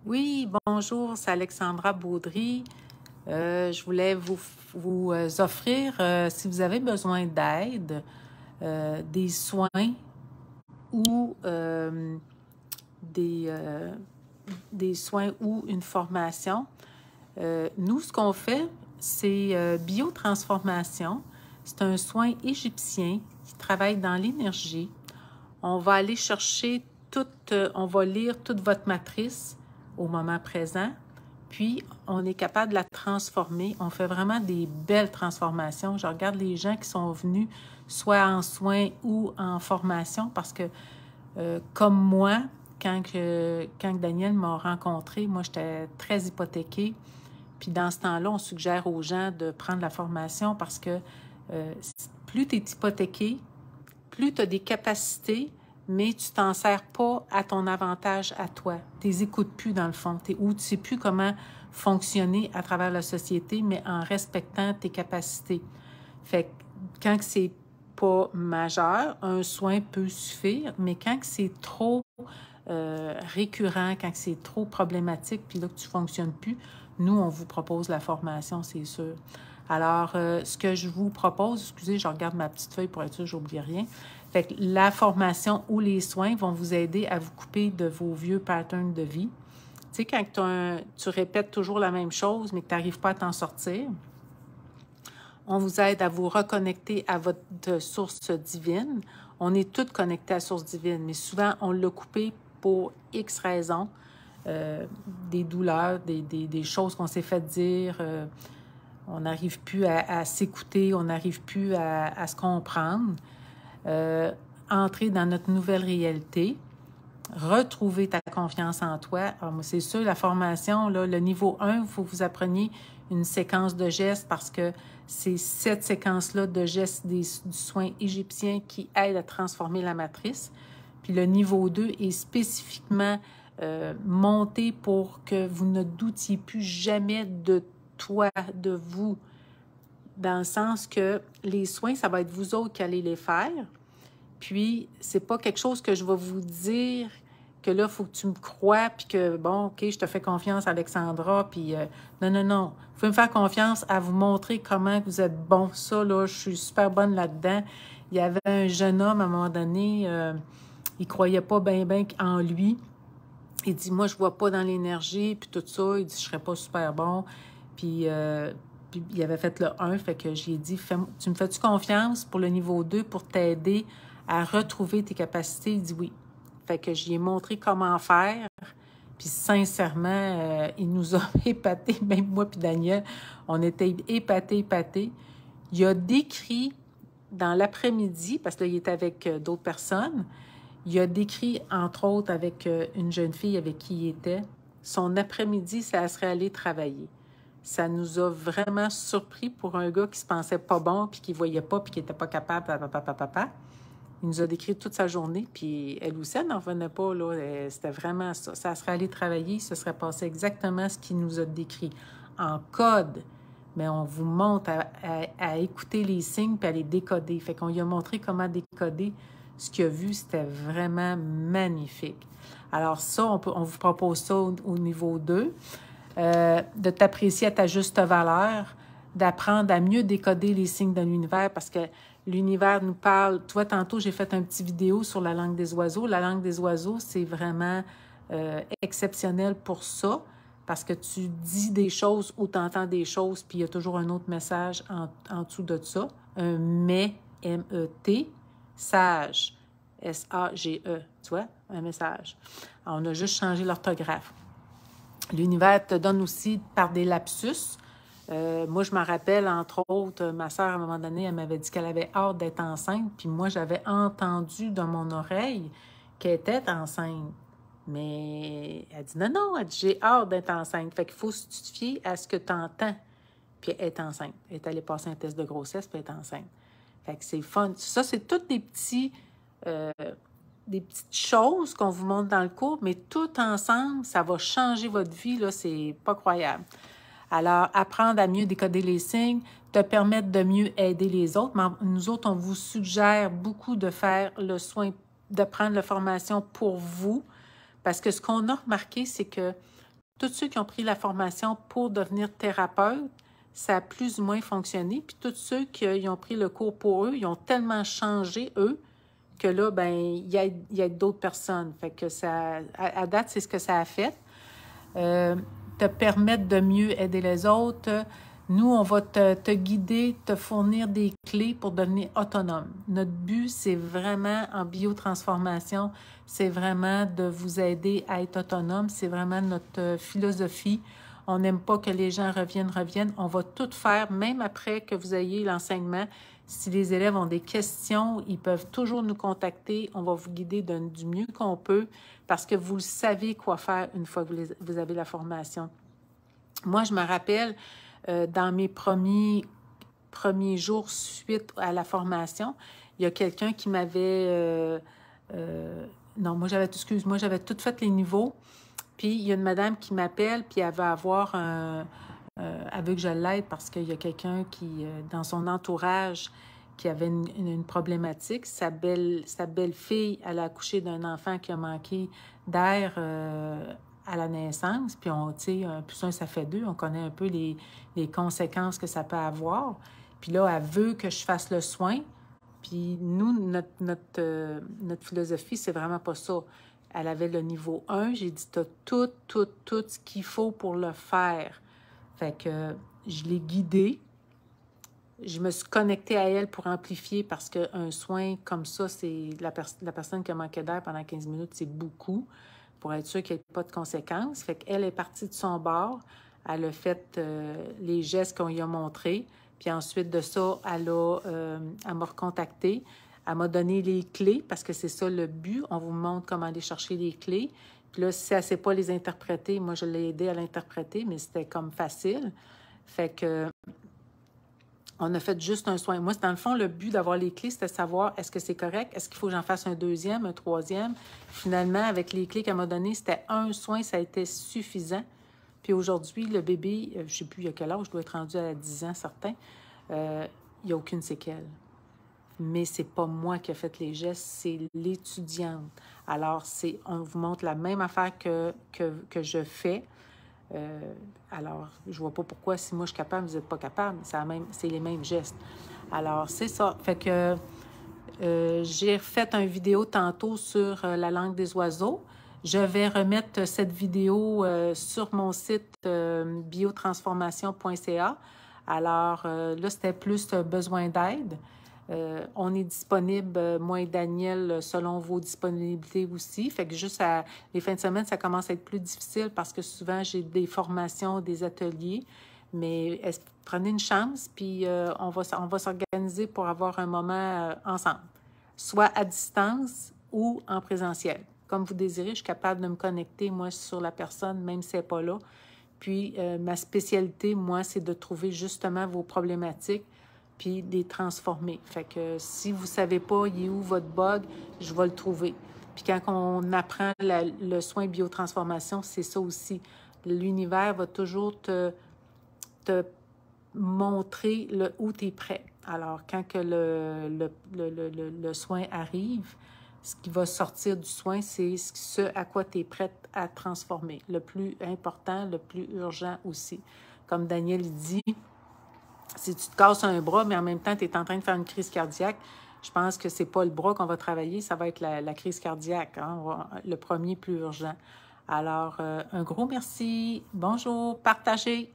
Oui, bonjour, c'est Alexandra Baudry. Je voulais vous offrir, si vous avez besoin d'aide, des soins ou des, euh, des soins ou une formation. Nous, ce qu'on fait, c'est biotransformation. C'est un soin égyptien qui travaille dans l'énergie. On va aller chercher on va lire toute votre matrice au moment présent, puis on est capable de la transformer. On fait vraiment des belles transformations. Je regarde les gens qui sont venus soit en soins ou en formation parce que, comme moi, quand Daniel m'a rencontré, moi, j'étais très hypothéquée. Puis dans ce temps-là, on suggère aux gens de prendre la formation parce que euh, plus tu es hypothéqué, plus tu as des capacités, mais tu t'en sers pas à ton avantage à toi. Tu les écoutes plus dans le fond. Ou tu sais plus comment fonctionner à travers la société, mais en respectant tes capacités. Fait que quand c'est pas majeur, un soin peut suffire, mais quand c'est trop récurrent, quand c'est trop problématique, puis là que tu ne fonctionnes plus, nous, on vous propose la formation, c'est sûr. Alors, ce que je vous propose, excusez, je regarde ma petite feuille pour être sûr que j'oublie rien. Fait que la formation ou les soins vont vous aider à vous couper de vos vieux patterns de vie. Tu sais, quand tu répètes toujours la même chose, mais que tu n'arrives pas à t'en sortir, on vous aide à vous reconnecter à votre source divine. On est toutes connectés à la source divine, mais souvent, on l'a coupé pour X raisons, des douleurs, des choses qu'on s'est fait dire. On n'arrive plus à s'écouter, on n'arrive plus à se comprendre. Entrer dans notre nouvelle réalité, retrouver ta confiance en toi. Alors, moi, c'est sûr, la formation, là, le niveau 1, il faut que vous appreniez une séquence de gestes parce que c'est cette séquence-là de gestes du soin égyptien qui aide à transformer la matrice. Puis le niveau 2 est spécifiquement monté pour que vous ne doutiez plus jamais de toi, de vous, dans le sens que les soins, ça va être vous autres qui allez les faire. Puis, c'est pas quelque chose que je vais vous dire que là, il faut que tu me crois, puis que, bon, OK, je te fais confiance, Alexandra, puis non, non, non. Vous pouvez me faire confiance à vous montrer comment vous êtes bon. Ça, là, je suis super bonne là-dedans. Il y avait un jeune homme, à un moment donné, il croyait pas bien, bien en lui. Il dit, moi, je vois pas dans l'énergie, puis tout ça. Il dit, je serais pas super bon. Puis il avait fait le 1, fait que j'ai dit, tu me fais-tu confiance pour le niveau 2 pour t'aider à retrouver tes capacités? Il dit oui. Fait que j'y ai montré comment faire. Puis sincèrement, il nous a épatés, même moi puis Daniel, on était épatés. Il a décrit dans l'après-midi, parce que là, il était avec d'autres personnes, il a décrit, entre autres, avec une jeune fille avec qui il était, son après-midi, ça serait aller travailler. Ça nous a vraiment surpris pour un gars qui se pensait pas bon, puis qui voyait pas, puis qui était pas capable, papa. Il nous a décrit toute sa journée, puis elle aussi, elle n'en revenait pas, là. C'était vraiment ça. Ça serait aller travailler, ce serait passé exactement ce qu'il nous a décrit en code. Mais on vous montre à écouter les signes puis à les décoder. Fait qu'on lui a montré comment décoder. Ce qu'il a vu, c'était vraiment magnifique. Alors ça, on vous propose ça au niveau 2. De t'apprécier à ta juste valeur, d'apprendre à mieux décoder les signes de l'univers parce que l'univers nous parle. Toi, tantôt, j'ai fait un petit vidéo sur la langue des oiseaux. La langue des oiseaux, c'est vraiment exceptionnel pour ça parce que tu dis des choses ou tu entends des choses, puis il y a toujours un autre message en dessous de ça. Un mais, M-E-T, sage, S-A-G-E, tu vois, un message. Alors, on a juste changé l'orthographe. L'univers te donne aussi par des lapsus. Moi, je me rappelle, entre autres, ma sœur, à un moment donné, elle m'avait dit qu'elle avait hâte d'être enceinte, puis moi, j'avais entendu dans mon oreille qu'elle était enceinte. Mais elle dit non, non, elle dit j'ai hâte d'être enceinte. Fait qu'il faut se justifier à ce que tu entends, puis elle est enceinte. Elle est allée passer un test de grossesse, puis elle est enceinte. Fait que c'est fun. Ça, c'est toutes des petites choses qu'on vous montre dans le cours, mais tout ensemble, ça va changer votre vie, là, c'est pas croyable. Alors, apprendre à mieux décoder les signes, te permettre de mieux aider les autres. Mais nous autres, on vous suggère beaucoup de faire le soin, de prendre la formation pour vous, parce que ce qu'on a remarqué, c'est que tous ceux qui ont pris la formation pour devenir thérapeute, ça a plus ou moins fonctionné. Puis tous ceux qui ont pris le cours pour eux, ils ont tellement changé, eux, que là, ben il y a d'autres personnes. Fait que ça, à date, c'est ce que ça a fait. Te permettre de mieux aider les autres. Nous, on va te guider, te fournir des clés pour devenir autonome. Notre but, c'est vraiment, en biotransformation, c'est vraiment de vous aider à être autonome. C'est vraiment notre philosophie. On n'aime pas que les gens reviennent. On va tout faire, même après que vous ayez l'enseignement. Si les élèves ont des questions, ils peuvent toujours nous contacter. On va vous guider du mieux qu'on peut parce que vous savez quoi faire une fois que vous avez la formation. Moi, je me rappelle, dans mes premiers jours suite à la formation, il y a quelqu'un qui m'avait... non, moi, j'avais tout fait les niveaux. Puis, il y a une madame qui m'appelle, puis elle va avoir elle veut que je l'aide parce qu'il y a quelqu'un qui, dans son entourage, qui avait une problématique. Sa belle-fille, elle a accouché d'un enfant qui a manqué d'air à la naissance. Puis, tu sais, un plus un, ça fait deux. On connaît un peu les conséquences que ça peut avoir. Puis là, elle veut que je fasse le soin. Puis nous, notre philosophie, c'est vraiment pas ça. Elle avait le niveau 1. J'ai dit, tu as tout ce qu'il faut pour le faire. Fait que je l'ai guidée. Je me suis connectée à elle pour amplifier parce qu'un soin comme ça, c'est la personne qui a manqué d'air pendant 15 minutes, c'est beaucoup pour être sûr qu'il n'y ait pas de conséquences. Fait qu'elle est partie de son bord. Elle a fait les gestes qu'on lui a montrés. Puis ensuite de ça, elle m'a recontactée. Elle m'a donné les clés parce que c'est ça le but. On vous montre comment aller chercher les clés. Puis là, si elle ne sait pas les interpréter, moi, je l'ai aidée à l'interpréter, mais c'était comme facile. Fait que on a fait juste un soin. Moi, dans le fond, le but d'avoir les clés, c'était de savoir est-ce que c'est correct, est-ce qu'il faut que j'en fasse un deuxième, un troisième. Finalement, avec les clés qu'elle m'a données, c'était un soin, ça a été suffisant. Puis aujourd'hui, le bébé, je ne sais plus il y a quel âge, je dois être rendu à 10 ans, certain, il n'y a aucune séquelle. Mais ce n'est pas moi qui ai fait les gestes, c'est l'étudiante. Alors, on vous montre la même affaire que je fais. Alors, je ne vois pas pourquoi, si moi je suis capable, vous n'êtes pas capable. C'est les mêmes gestes. Alors, c'est ça. Fait que j'ai fait une vidéo tantôt sur la langue des oiseaux. Je vais remettre cette vidéo sur mon site biotransformation.ca. Alors, là, c'était plus besoin d'aide. On est disponible, moi et Daniel, selon vos disponibilités aussi. Fait que juste les fins de semaine, ça commence à être plus difficile parce que souvent, j'ai des formations, des ateliers. Mais prenez une chance, puis on va s'organiser pour avoir un moment ensemble, soit à distance ou en présentiel. Comme vous désirez, je suis capable de me connecter, moi, sur la personne, même si elle n'est pas là. Puis, ma spécialité, moi, c'est de trouver justement vos problématiques puis de les transformer. Fait que si vous ne savez pas, il est où votre bug, je vais le trouver. Puis quand on apprend le soin biotransformation, c'est ça aussi. L'univers va toujours te montrer où tu es prêt. Alors, quand que le soin arrive, ce qui va sortir du soin, c'est ce à quoi tu es prête à transformer. Le plus important, le plus urgent aussi. Comme Daniel dit, si tu te casses un bras, mais en même temps, tu es en train de faire une crise cardiaque, je pense que ce n'est pas le bras qu'on va travailler, ça va être la crise cardiaque, hein, le premier plus urgent. Alors, un gros merci. Bonjour, partagez.